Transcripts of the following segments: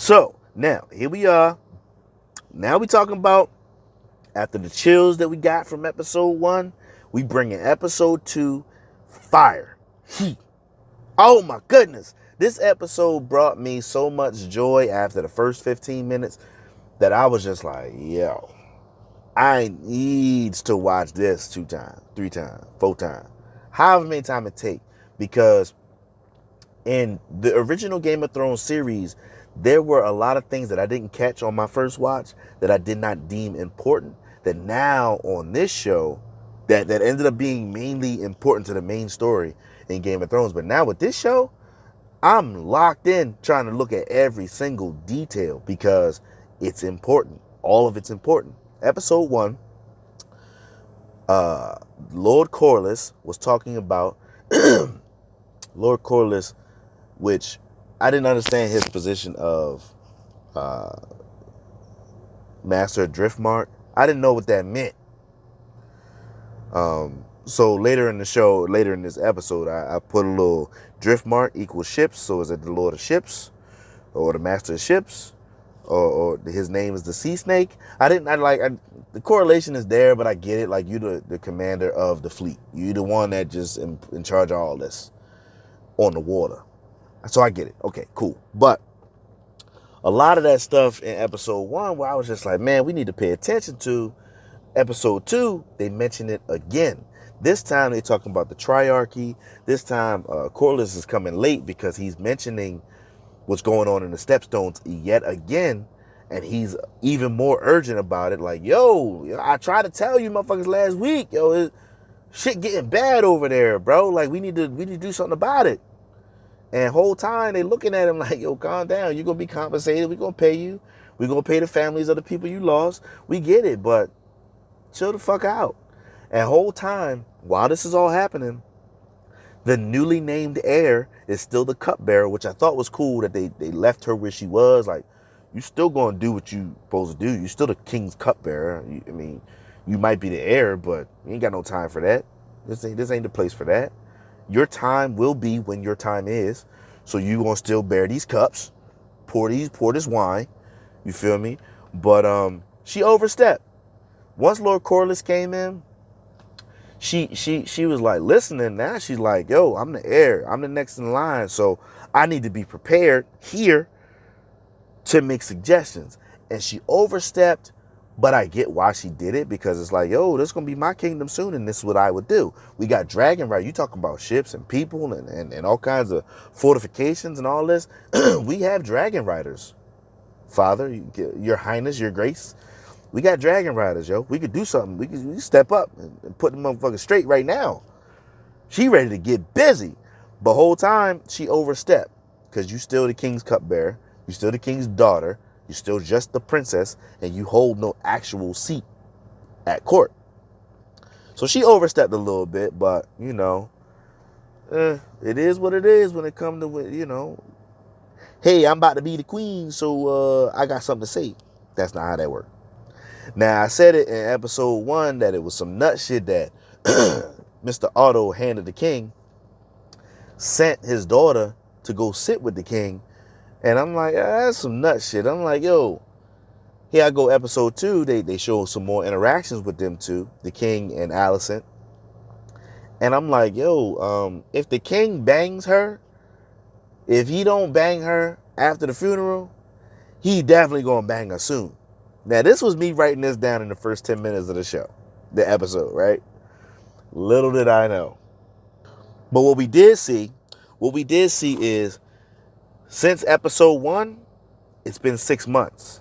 So now here we are. Now we talking about after the chills that we got from episode 1, we bring in episode 2, fire, heat. Oh my goodness. This episode brought me so much joy after the first 15 minutes that I was just like, yo, I needs to watch this 2 times, 3 times, 4 times, however many times it take. Because in the original Game of Thrones series, there were a lot of things that I didn't catch on my first watch that I did not deem important, that now on this show that ended up being mainly important to the main story in Game of Thrones. But now with this show, I'm locked in trying to look at every single detail because it's important. All of it's important. Episode 1, Lord Corlys was talking about Lord Corlys, which I didn't understand his position of Master Driftmark. I didn't know what that meant. So later in the show, later in this episode, I put a little Driftmark equals ships. So is it the Lord of Ships or the Master of Ships or his name is the Sea Snake? The correlation is there, but I get it. Like, you the commander of the fleet. You the one that just in charge of all this on the water. So I get it. Okay, cool. But a lot of that stuff in episode 1 where I was just like, man, we need to pay attention to. Episode 2, they mention it again. This time they're talking about the Triarchy. This time Corlys is coming late because he's mentioning what's going on in the Stepstones yet again. And he's even more urgent about it. Like, yo, I tried to tell you motherfuckers last week. Yo, shit getting bad over there, bro. Like, we need to do something about it. And whole time they looking at him like, yo, calm down. You're going to be compensated. We're going to pay you. We're going to pay the families of the people you lost. We get it, but chill the fuck out. And whole time, while this is all happening, the newly named heir is still the cupbearer, which I thought was cool that they left her where she was. Like, you still going to do what you supposed to do. You're still the king's cupbearer. I mean, you might be the heir, but you ain't got no time for that. This ain't the place for that. Your time will be when your time is. So you gonna still bear these cups, pour this wine. You feel me? But she overstepped. Once Lord Corlys came in, she was like listening. Now she's like, yo, I'm the heir. I'm the next in line. So I need to be prepared here to make suggestions. And she overstepped, but I get why she did it, because it's like, yo, this is going to be my kingdom soon, and this is what I would do. We got dragon riders. You talking about ships and people and all kinds of fortifications and all this. We have dragon riders, Father, your highness, your grace. We got dragon riders, yo. We could do something. We could step up and put the motherfucker straight right now. She ready to get busy. But whole time, she overstepped. Because you still the king's cupbearer. You still the king's daughter. You're still just the princess. And you hold no actual seat at court. So she overstepped a little bit. But, you know, it is what it is when it comes to, you know, hey, I'm about to be the queen, so I got something to say. That's not how that works. Now, I said it in episode 1 that it was some nut shit that Mr. Otto, Hand of the King, sent his daughter to go sit with the king. And I'm like, that's some nut shit. I'm like, yo, here I go, episode 2. They show some more interactions with them two, the king and Alicent. And I'm like, yo, if the king bangs her, if he don't bang her after the funeral, he definitely gonna bang her soon. Now, this was me writing this down in the first 10 minutes of the show, the episode, right? Little did I know. But what we did see is, since episode 1, it's been 6 months.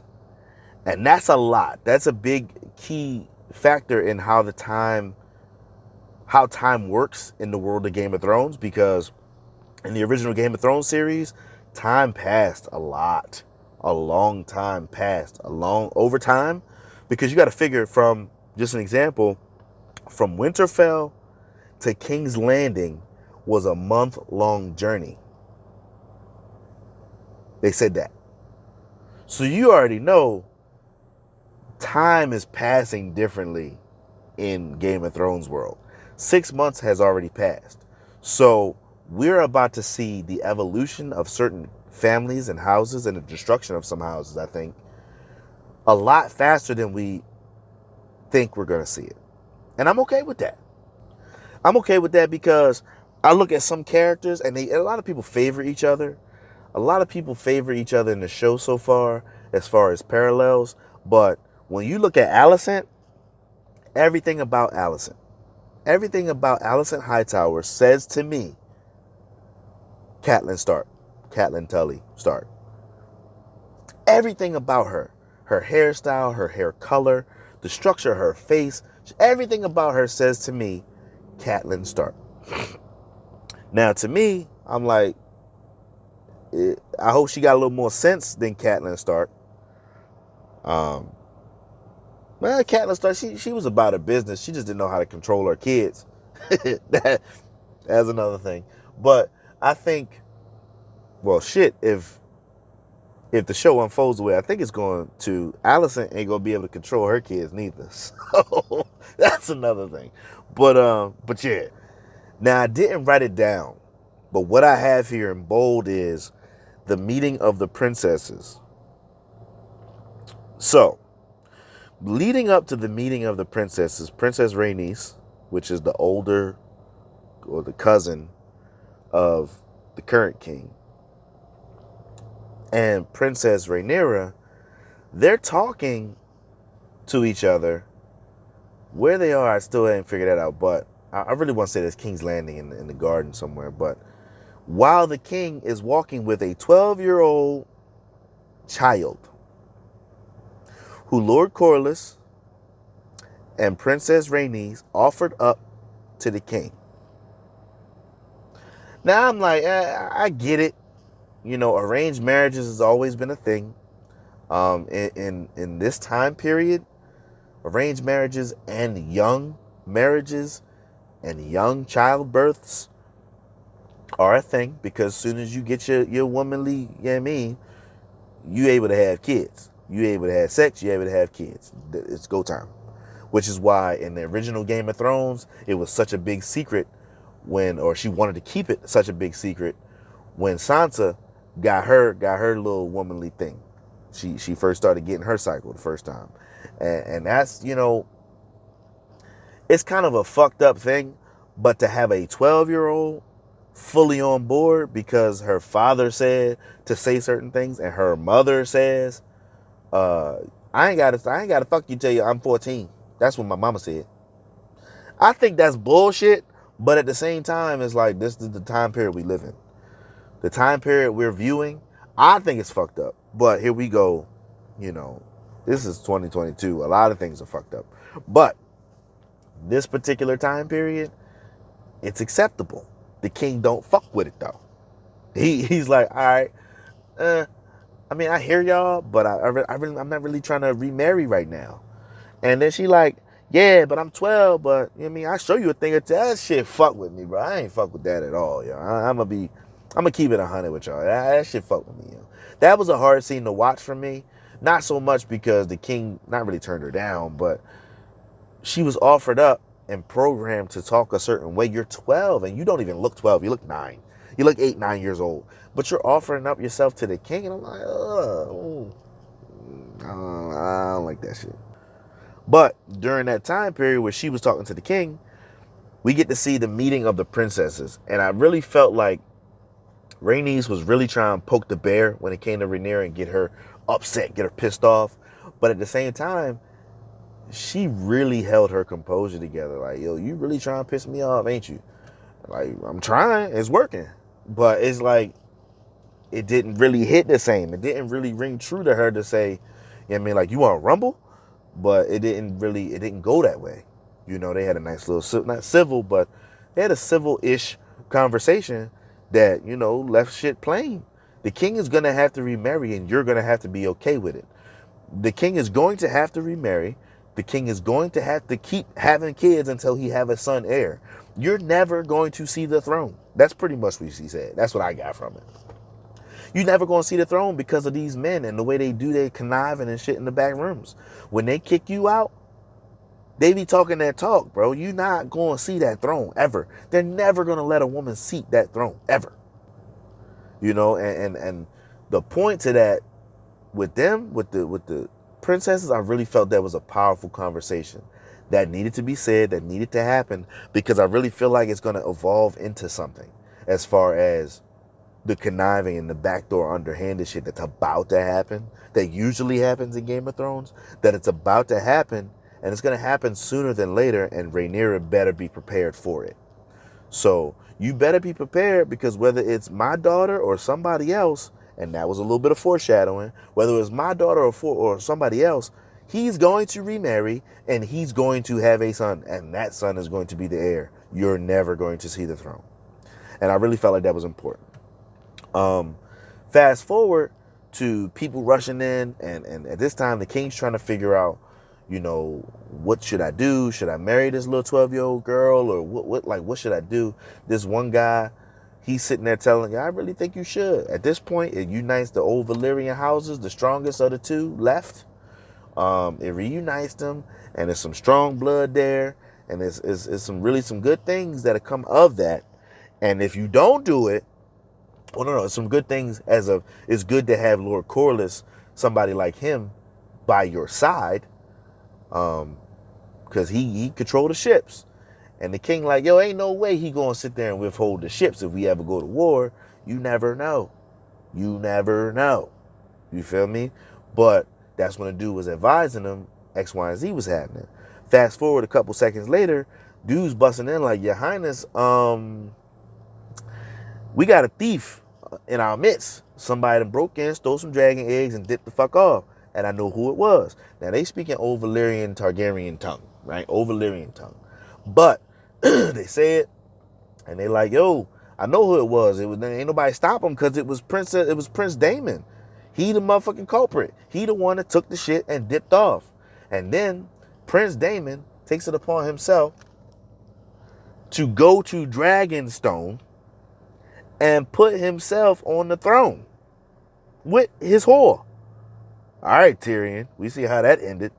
And that's a lot. That's a big key factor in how time works in the world of Game of Thrones, because in the original Game of Thrones series, time passed a lot. A long time passed over time, because you got to figure, from just an example, from Winterfell to King's Landing was a month-long journey. They said that. So you already know time is passing differently in Game of Thrones world. 6 months has already passed. So we're about to see the evolution of certain families and houses and the destruction of some houses, I think, a lot faster than we think we're going to see it. And I'm okay with that. I'm okay with that because I look at some characters and a lot of people favor each other. A lot of people favor each other in the show so far as parallels. But when you look at Alicent, everything about Alicent Hightower says to me, Catelyn Tully Stark. Everything about her hairstyle, her hair color, the structure of her face, everything about her says to me, Catelyn Stark. Now, to me, I'm like, I hope she got a little more sense than Catelyn Stark. Well, Catelyn Stark, she was about her business. She just didn't know how to control her kids. That's another thing. But I think, well, shit, if the show unfolds the way I think it's going to, Alicent ain't gonna be able to control her kids neither. So that's another thing. But yeah. Now, I didn't write it down, but what I have here in bold is the meeting of the princesses. So, leading up to the meeting of the princesses, Princess Rhaenys, which is the older or the cousin of the current king, and Princess Rhaenyra, they're talking to each other. Where they are, I still haven't figured that out, but I really want to say there's King's Landing in the garden somewhere. But while the king is walking with a 12-year-old child, who Lord Corlys and Princess Rhaenys offered up to the king. Now I'm like, I get it. You know, arranged marriages has always been a thing. In this time period, arranged marriages and young marriages and young childbirths are a thing, because as soon as you get your womanly, you know what I mean, you able to have kids. You able to have sex, you able to have kids. It's go time. Which is why in the original Game of Thrones, it was such a big secret or she wanted to keep it such a big secret when Sansa got her little womanly thing. She first started getting her cycle the first time. And that's, you know, it's kind of a fucked up thing, but to have a 12-year-old fully on board because her father said to say certain things and her mother says, I ain't gotta fuck you till I'm 14. That's what my mama said. I think that's bullshit, but at the same time, it's like, this is the time period we live in. The time period we're viewing, I think it's fucked up. But here we go, you know, this is 2022. A lot of things are fucked up. But this particular time period, it's acceptable. The king don't fuck with it though. He's like, all right, I mean, I hear y'all, but I'm not really trying to remarry right now. And then she like, yeah, but I'm 12, but you know what I mean, I show you a thing or two. That shit fuck with me, bro. I ain't fuck with that at all, yo. I'm gonna keep it 100 with y'all. That shit fuck with me, yo. That was a hard scene to watch for me. Not so much because the king not really turned her down, but she was offered up and programmed to talk a certain way. You're 12 and you don't even look 12. You look 9. You look 8, 9 years old. But you're offering up yourself to the king. And I'm like, I don't like that shit. But during that time period where she was talking to the king, we get to see the meeting of the princesses. And I really felt like Rhaenys was really trying to poke the bear when it came to Rhaenyra and get her upset, get her pissed off. But at the same time, she really held her composure together. Like, yo, you really trying to piss me off, ain't you? Like, I'm trying. It's working. But it's like, it didn't really hit the same. It didn't really ring true to her to say, you know what I mean, like, you want to rumble? But it didn't go that way. You know, they had a nice little, not civil, but they had a civil-ish conversation that, you know, left shit plain. The king is going to have to remarry and you're going to have to be okay with it. The king is going to have to remarry. The king is going to have to keep having kids until he have a son heir. You're never going to see the throne. That's pretty much what she said. That's what I got from it. You're never going to see the throne because of these men and the way they do their conniving and shit in the back rooms. When they kick you out, they be talking that talk, bro. You're not going to see that throne ever. They're never going to let a woman seat that throne ever. You know, and the point to that with them, with the princesses, I really felt that was a powerful conversation that needed to be said, that needed to happen, because I really feel like it's going to evolve into something as far as the conniving and the backdoor underhanded shit that's about to happen, that usually happens in Game of Thrones, that it's about to happen, and it's going to happen sooner than later, and Rhaenyra better be prepared for it. So you better be prepared, because whether it's my daughter or somebody else, and that was a little bit of foreshadowing, whether it's my daughter or somebody else, he's going to remarry and he's going to have a son, and that son is going to be the heir. You're never going to see the throne. And I really felt like that was important. Fast forward to people rushing in, and at this time the king's trying to figure out, you know, what should I do? Should I marry this little 12-year-old girl, or what should I do? This one guy, he's sitting there telling you, I really think you should. At this point, it unites the old Valyrian houses, the strongest of the two left. It reunites them, and there's some strong blood there, and it's some good things that have come of that. And if you don't do it, well, no, some good things it's good to have Lord Corlys, somebody like him, by your side, because he control the ships. And the king like, yo, ain't no way he gonna sit there and withhold the ships if we ever go to war. You never know. You never know. You feel me? But that's when the dude was advising him X, Y, and Z was happening. Fast forward a couple seconds later, dude's busting in like, Your Highness, we got a thief in our midst. Somebody that broke in, stole some dragon eggs, and dipped the fuck off. And I know who it was. Now, they speaking Old Valyrian Targaryen tongue, right? Old Valyrian tongue. But they say it, and they like, yo, I know who it was. Ain't nobody stop him, because it was Prince Daemon. He the motherfucking culprit. He the one that took the shit and dipped off. And then Prince Daemon takes it upon himself to go to Dragonstone and put himself on the throne with his whore. All right, Tyrion, we see how that ended.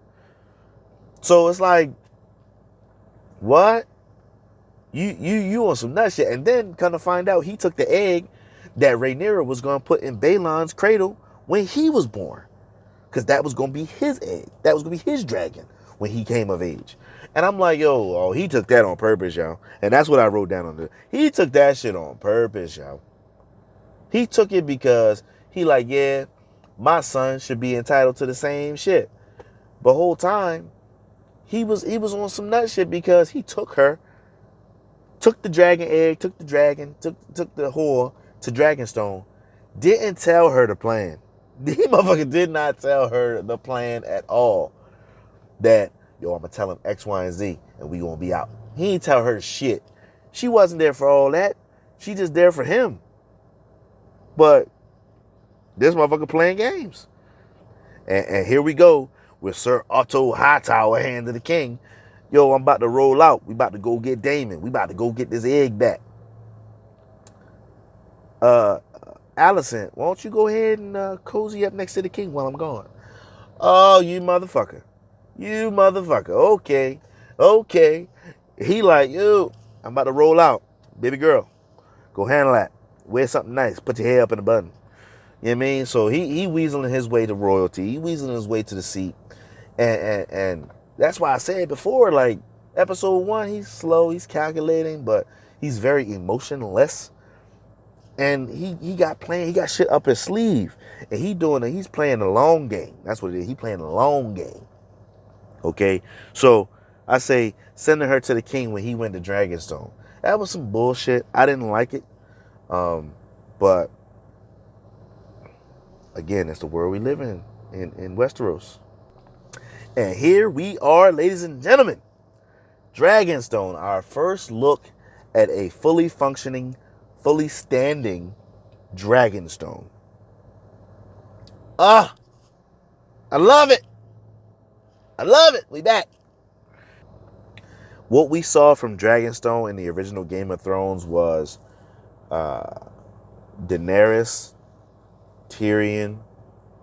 So it's like, what? You on some nut shit. And then kind of find out he took the egg that Rhaenyra was going to put in Balon's cradle when he was born, because that was going to be his egg. That was going to be his dragon when he came of age. And I'm like, yo, he took that on purpose, y'all. And that's what I wrote down on He took that shit on purpose, y'all. He took it because he like, yeah, my son should be entitled to the same shit. But whole time, he was on some nut shit, because he took her, took the dragon egg, took the dragon, took the whore to Dragonstone, didn't tell her the plan. He motherfucker did not tell her the plan at all. That, yo, I'm going to tell him X, Y, and Z, and we going to be out. He ain't tell her shit. She wasn't there for all that. She just there for him. But this motherfucker playing games. And here we go with Sir Otto Hightower, Hand of the King. Yo, I'm about to roll out. We about to go get Daemon. We about to go get this egg back. Allison, why don't you go ahead and cozy up next to the king while I'm gone? Oh, you motherfucker. You motherfucker. Okay. He like, yo, I'm about to roll out. Baby girl, go handle that. Wear something nice. Put your hair up in a bun. You know what I mean? So he weaseling his way to royalty. He weaseling his way to the seat. And that's why I said before, like, episode 1, he's slow, he's calculating, but he's very emotionless. And he got shit up his sleeve. And he's playing the long game. That's what it is. He playing the long game. Okay? So I say sending her to the king when he went to Dragonstone. That was some bullshit. I didn't like it. But again, it's the world we live in Westeros. And here we are, ladies and gentlemen. Dragonstone, our first look at a fully functioning, fully standing Dragonstone. I love it. We back. What we saw from Dragonstone in the original Game of Thrones was Daenerys, Tyrion,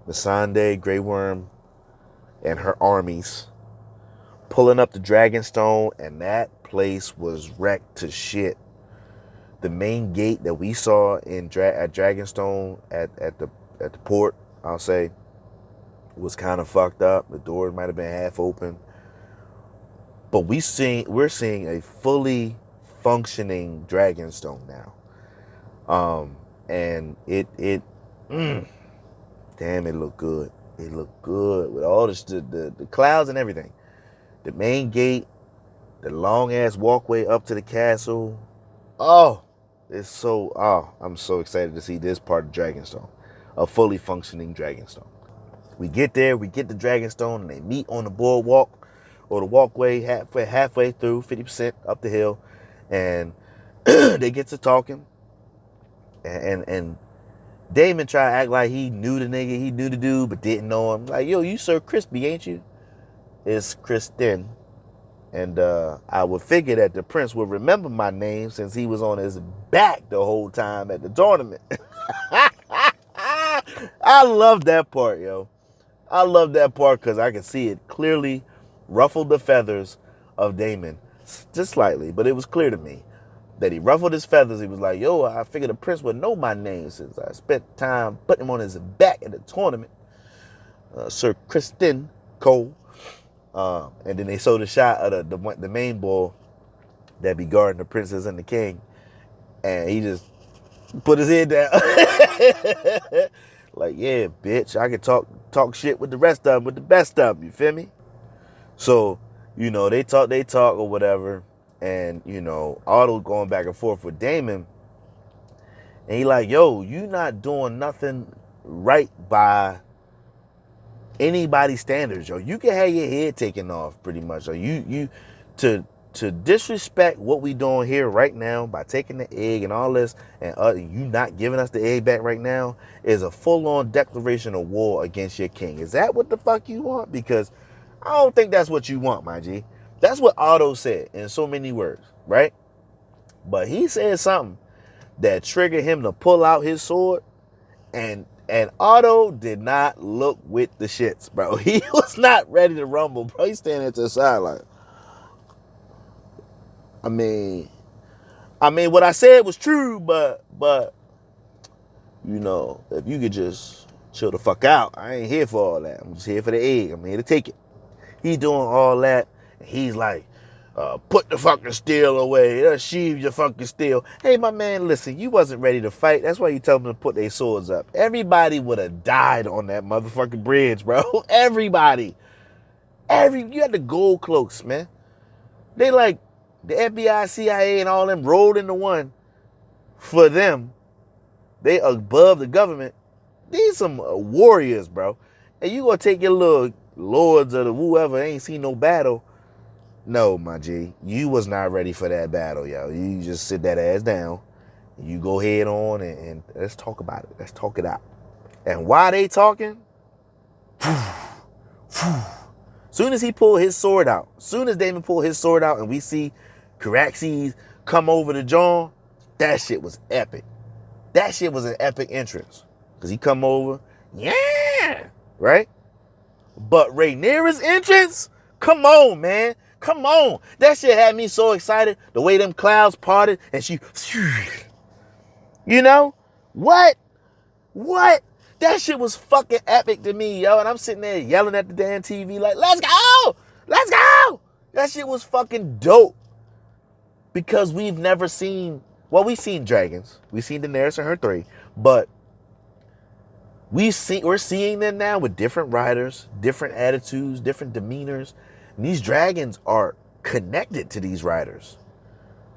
Missandei, Grey Worm, and her armies pulling up the Dragonstone, and that place was wrecked to shit. The main gate that we saw at Dragonstone at at the port, I'll say, was kind of fucked up. The doors might have been half open. But we're seeing a fully functioning Dragonstone now. And damn, it looked good. It looked good with all the clouds and everything. The main gate, the long ass walkway up to the castle. Oh, I'm so excited to see this part of Dragonstone. A fully functioning Dragonstone. We get there, we get the Dragonstone, and they meet on the boardwalk or the walkway halfway through, 50% up the hill, and they get to talking. And Daemon tried to act like he knew the nigga, he knew the dude, but didn't know him. Like, yo, you Sir Crispy, ain't you? It's Criston. And I would figure that the prince would remember my name since he was on his back the whole time at the tournament. I love that part, yo. I love that part because I can see it clearly ruffled the feathers of Daemon. Just slightly, but it was clear to me that he ruffled his feathers. He was like, yo, I figured the prince would know my name since I spent time putting him on his back at the tournament. Sir Criston Cole. And then they showed a shot of the main bull that be guarding the princess and the king. And he just put his head down. Like, yeah, bitch, I can talk shit with the rest of them, with the best of them, you feel me? So, they talk or whatever. And, Otto going back and forth with Daemon. And he like, yo, you not doing nothing right by anybody's standards, yo. You can have your head taken off pretty much. Or you to disrespect what we doing here right now by taking the egg and all this, and you not giving us the egg back right now is a full-on declaration of war against your king. Is that what the fuck you want? Because I don't think that's what you want, my G. That's what Otto said in so many words, right? But he said something that triggered him to pull out his sword, and Otto did not look with the shits, bro. He was not ready to rumble, bro. He's standing to the side like, I mean, what I said was true, but if you could just chill the fuck out. I ain't here for all that. I'm just here for the egg. I'm here to take it. He's doing all that, and he's like, put the fucking steel away. Sheathe your fucking steel. Hey, my man, listen, you wasn't ready to fight. That's why you tell them to put their swords up. Everybody would have died on that motherfucking bridge, bro. Everybody. You had the gold cloaks, man. They like, the FBI, CIA, and all them rolled into one for them. They above the government. These some warriors, bro. And you gonna take your little lords or the whoever ain't seen no battle. No, my G. You was not ready for that battle, yo. You just sit that ass down. You go head on and let's talk about it. Let's talk it out. And why they talking? Soon as he pulled his sword out, soon as Daemon pulled his sword out and we see Caraxes come over to Jon, that shit was epic. That shit was an epic entrance. Because he come over, yeah, right? But Rhaenyra's entrance? Come on, man. Come on. That shit had me so excited. The way them clouds parted and she, what? That shit was fucking epic to me, yo. And I'm sitting there yelling at the damn TV like, let's go. That shit was fucking dope. Because we've never seen, we've seen dragons. We've seen Daenerys and her three. But we're seeing them now with different riders, different attitudes, different demeanors. And these dragons are connected to these riders.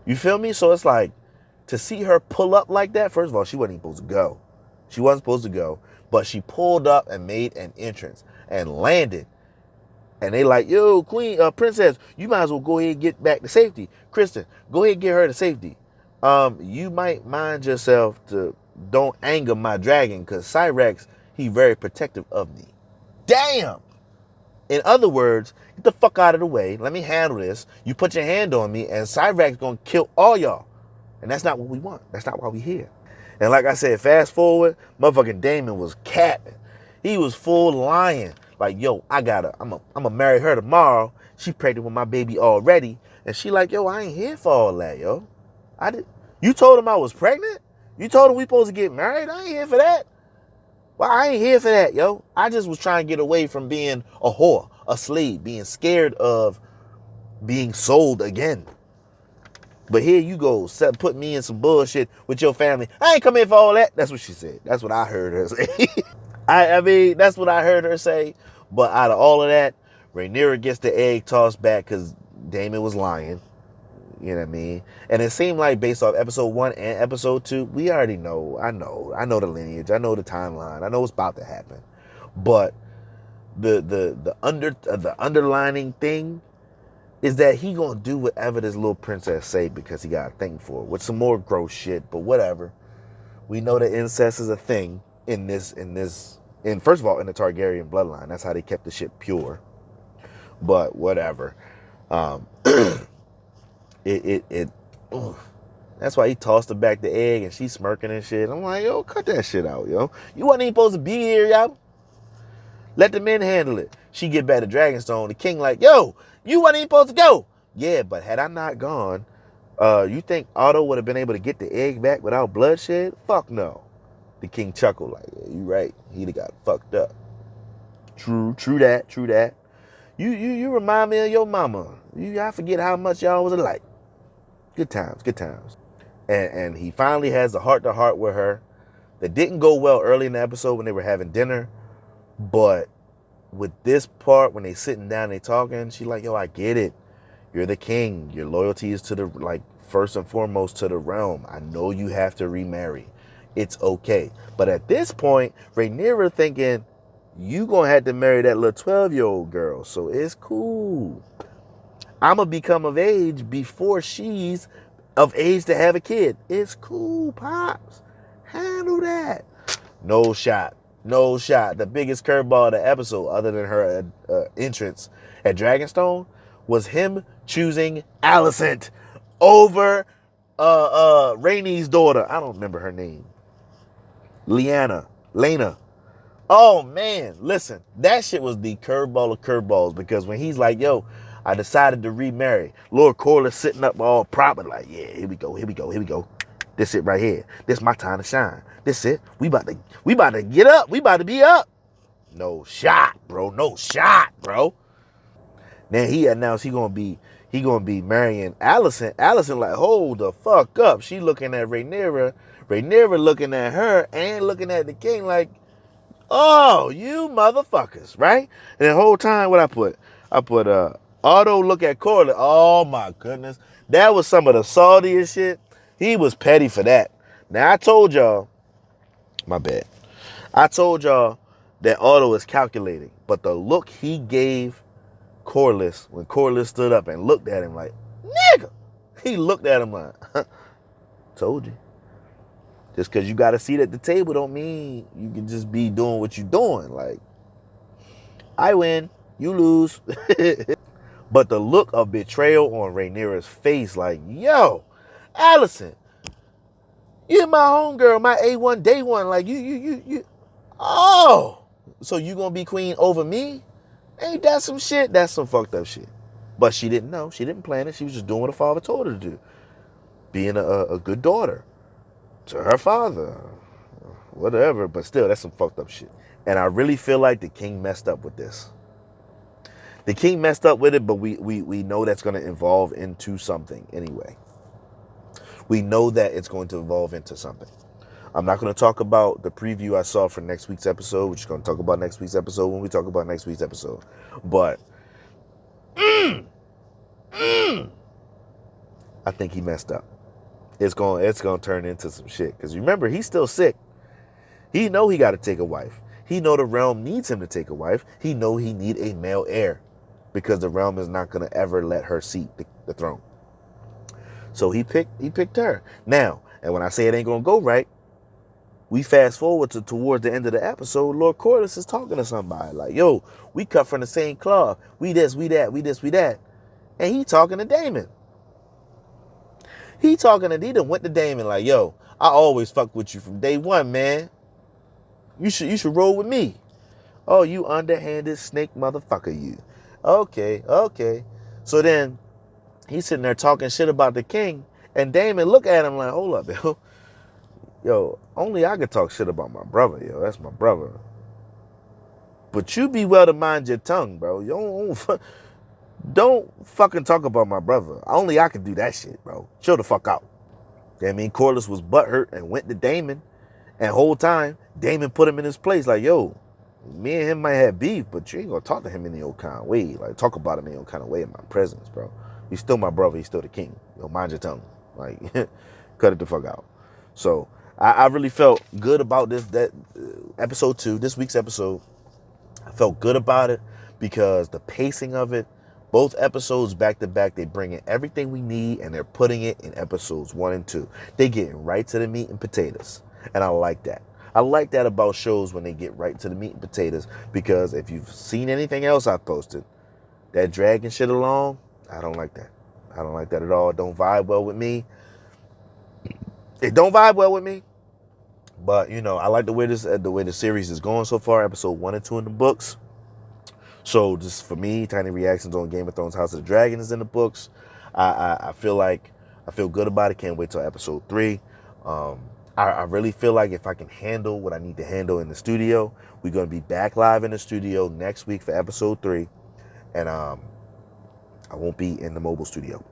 You feel me? So it's like, to see her pull up like that, first of all, she wasn't even supposed to go. She wasn't supposed to go. But she pulled up and made an entrance and landed. And they like, yo, queen, princess, you might as well go ahead and get back to safety. Criston, go ahead and get her to safety. You might mind yourself to don't anger my dragon, because Syrax, he very protective of me. Damn! In other words, get the fuck out of the way. Let me handle this. You put your hand on me, and Syrax gonna kill all y'all. And that's not what we want. That's not why we here. And like I said, fast forward, motherfucking Daemon was capping. He was full lying. Like, yo, I'm gonna marry her tomorrow. She pregnant with my baby already. And she like, yo, I ain't here for all that, yo. You told him I was pregnant? You told him we supposed to get married? I ain't here for that. Well, I ain't here for that, yo. I just was trying to get away from being a whore, a slave, being scared of being sold again. But here you go, put me in some bullshit with your family. I ain't come in for all that. That's what she said. That's what I heard her say. I mean, that's what I heard her say. But out of all of that, Rhaenyra gets the egg tossed back because Daemon was lying. You know what I mean? And it seemed like based off episode 1 and episode 2, we already know. I know the lineage. I know the timeline. I know what's about to happen. But the underlining thing is that he gonna do whatever this little princess say because he got a thing for it, with some more gross shit. But whatever. We know that incest is a thing in first of all in the Targaryen bloodline. That's how they kept the shit pure. But whatever. That's why he tossed her back the egg and she's smirking and shit. I'm like, yo, cut that shit out, yo. You wasn't even supposed to be here, yo. Let the men handle it. She get back to Dragonstone. The king like, yo, you wasn't even supposed to go. Yeah, but had I not gone, you think Otto would have been able to get the egg back without bloodshed? Fuck no. The king chuckled like, yeah, you right. He'd have got fucked up. True that. You remind me of your mama. I forget how much y'all was alike. Good times. And he finally has a heart-to-heart with her that didn't go well early in the episode when they were having dinner. But with this part, when they sitting down and they talking, she like, yo, I get it. You're the king. Your loyalty is to the, first and foremost to the realm. I know you have to remarry. It's okay. But at this point, Rhaenyra thinking, you gonna have to marry that little 12-year-old girl. So it's cool. I'm going to become of age before she's of age to have a kid. It's cool, Pops. Handle that. No shot. The biggest curveball of the episode, other than her entrance at Dragonstone, was him choosing Alicent over Rhaenys daughter. I don't remember her name. Lena. Oh, man. Listen, that shit was the curveball of curveballs because when he's like, yo, I decided to remarry. Lord Corlys sitting up all proper like, yeah, here we go. This it right here. This my time to shine. This it. We about to get up. We about to be up. No shot, bro. Then he announced he gonna be marrying Alicent. Alicent like, hold the fuck up. She looking at Rhaenyra. Rhaenyra looking at her and looking at the king like, oh, you motherfuckers, right? And the whole time, what I put Otto look at Corlys. Oh my goodness. That was some of the saltiest shit. He was petty for that. Now I told y'all, my bad. I told y'all that Otto is calculating. But the look he gave Corlys when Corlys stood up and looked at him like, nigga. He looked at him like, told you. Just because you got a seat at the table don't mean you can just be doing what you're doing. Like, I win, you lose. But the look of betrayal on Rhaenyra's face, like, yo, Alicent, you're my homegirl, my A1 day one. Like, you. Oh, so you gonna be queen over me? Ain't that some shit? That's some fucked up shit. But she didn't know. She didn't plan it. She was just doing what her father told her to do. Being a good daughter to her father. Whatever. But still, that's some fucked up shit. And I really feel like the king messed up with this. The king messed up with it, but we know that's going to evolve into something anyway. We know that it's going to evolve into something. I'm not going to talk about the preview I saw for next week's episode. We're just going to talk about next week's episode when we talk about next week's episode. But I think he messed up. It's going to turn into some shit. Because remember, he's still sick. He know he got to take a wife. He know the realm needs him to take a wife. He know he need a male heir. Because the realm is not going to ever let her seat the throne. So he picked her. Now, and when I say it ain't going to go right, we fast forward to towards the end of the episode, Lord Corlys is talking to somebody. Like, yo, we cut from the same cloth. We this, we that, we this, we that. And he talking to Daemon. He done went to Daemon like, yo, I always fuck with you from day one, man. You should roll with me. Oh, you underhanded snake motherfucker, you. Okay. So then he's sitting there talking shit about the king, and Daemon look at him like, hold up, yo. Yo, only I could talk shit about my brother, yo. That's my brother. But you be well to mind your tongue, bro. You don't fucking talk about my brother. Only I can do that shit, bro. Chill the fuck out. I mean, Corliss was butthurt and went to Damon. And whole time, Damon put him in his place. Like, yo, me and him might have beef, but you ain't gonna talk to him in the old kind of way. Like, talk about him in the old kind of way in my presence, bro. He's still my brother. He's still the king. Yo, mind your tongue. Like, cut it the fuck out. So, I really felt good about episode 2, this week's episode. I felt good about it because the pacing of it, both episodes back to back, they bring in everything we need and they're putting it in episodes 1 and 2. They getting right to the meat and potatoes. And I like that. I like that about shows when they get right to the meat and potatoes, because if you've seen anything else I posted, that dragging shit along, I don't like that. I don't like that at all. It don't vibe well with me. It don't vibe well with me. But, you know, I like the way the series is going so far, episode 1 and 2 in the books. So just for me, Tiny Reactions on Game of Thrones House of the Dragon is in the books. I feel good about it. Can't wait till episode 3. I really feel like if I can handle what I need to handle in the studio, we're going to be back live in the studio next week for episode 3. And I won't be in the mobile studio,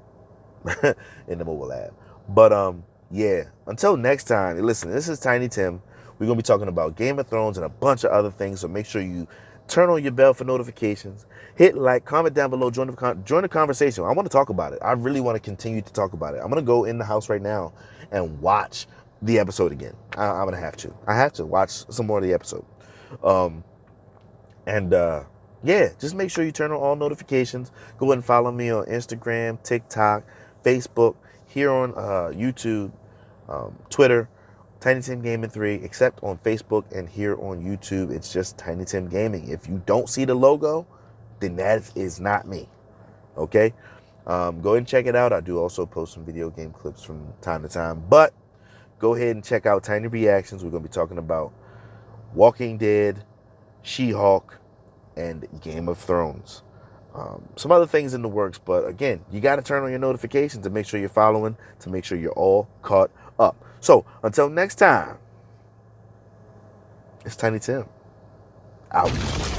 in the mobile lab. But yeah, until next time, listen, this is Tiny Tim. We're going to be talking about Game of Thrones and a bunch of other things. So make sure you turn on your bell for notifications. Hit like, comment down below, join the conversation. I want to talk about it. I really want to continue to talk about it. I'm going to go in the house right now and watch the episode again. I'm going to have to. I have to watch some more of the episode. Yeah, just make sure you turn on all notifications. Go ahead and follow me on Instagram, TikTok, Facebook, here on YouTube, Twitter, Tiny Tim Gaming 3, except on Facebook and here on YouTube, it's just Tiny Tim Gaming. If you don't see the logo, then that is not me. Okay? Go ahead and check it out. I do also post some video game clips from time to time. But go ahead and check out Tiny Reactions. We're going to be talking about Walking Dead, She-Hulk, and Game of Thrones. Some other things in the works, but again, you got to turn on your notifications to make sure you're following, to make sure you're all caught up. So until next time, it's Tiny Tim out.